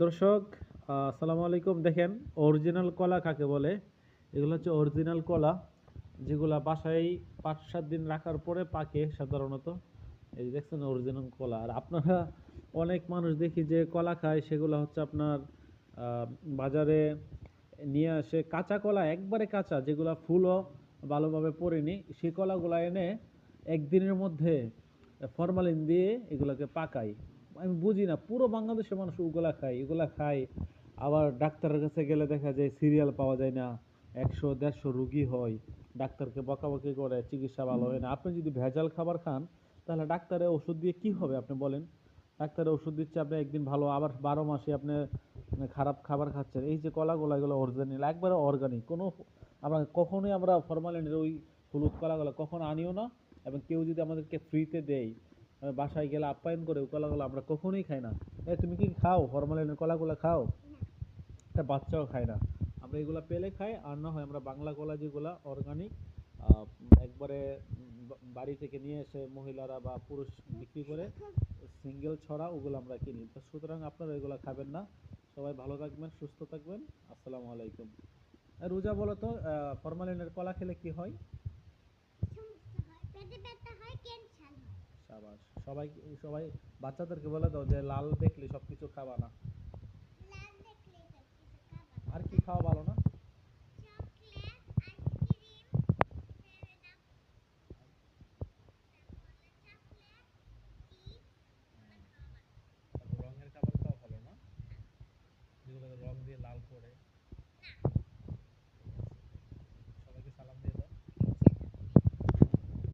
দর্শক, আসসালামু আলাইকুম। দেখেন, অরিজিনাল কলা কাকে বলে? এগুলো হচ্ছে অরিজিনাল কলা, যেগুলা বাসায় ৫-৭ দিন রাখার পরে পাকে সাধারণত। এই যে দেখছেন অরিজিনাল কলা। আর আপনারা অনেক মানুষ দেখি যে কলা খায়, সেগুলো হচ্ছে আপনার বাজারে নিয়ে আসে কাঁচা কলা, একবারে কাঁচা, যেগুলা ফুলও ভালোভাবে পড়েনি, সেই কলাগুলা এনে একদিনের মধ্যে ফরমালিন দিয়ে এগুলাকে পাকায়। আমি বুঝি না, পুরো বাংলাদেশের মানুষ ওগুলা খায়, এগুলা খায়। আবার ডাক্তারের কাছে গেলে দেখা যায় সিরিয়াল পাওয়া যায় না, ১০০-১৫০ রুগী হয়, ডাক্তারকে বকাবকি করে, চিকিৎসা ভালো হয় না। আপনি যদি ভেজাল খাবার খান, তাহলে ডাক্তারের ওষুধ দিয়ে কি হবে আপনি বলেন? ডাক্তারের ওষুধ দিচ্ছে, আপনি একদিন ভালো, আবার ১২ মাসে আপনি খারাপ খাবার খাচ্ছেন। এই যে কলাগুলো, এগুলো অরিজিনাল, একবারে অর্গানিক। কোনো আমরা কখনোই আমরা ফরমালিনের ওই হলুদ কলাগুলো কখনো আনিও না। এবং কেউ যদি আমাদেরকে ফ্রিতে দেয়, বাসায় গেলে আপ্যায়ন করে, ওই কলাগুলো আমরা কখনোই খাই না। তুমি কি খাও ফরমালিনের কলাগুলো? খাও? একটা বাচ্চাও খায় না। আমরা এগুলা পেলে খাই, আর না হয় আমরা বাংলা কলা যেগুলা অর্গানিক, একবারে বাড়ি থেকে নিয়ে এসে মহিলারা বা পুরুষ বিক্রি করে সিঙ্গেল ছড়া, ওগুলো আমরা কিনি। তো সুতরাং আপনারা এগুলা খাবেন না। সবাই ভালো থাকবেন, সুস্থ থাকবেন। আসসালামু আলাইকুম। রোজা, বলো তো, ফরমালিনের কলা খেলে কি হয়? সাবাস। সবাই সবাই বাচ্চাদেরকে বলে দাও যে লাল দেখলে সবকিছু খাবা না। আর কি খাওয়া ভালো না? রঙের খাবার খাওয়া ভালো না, যেগুলো রং দিয়ে লাল করে।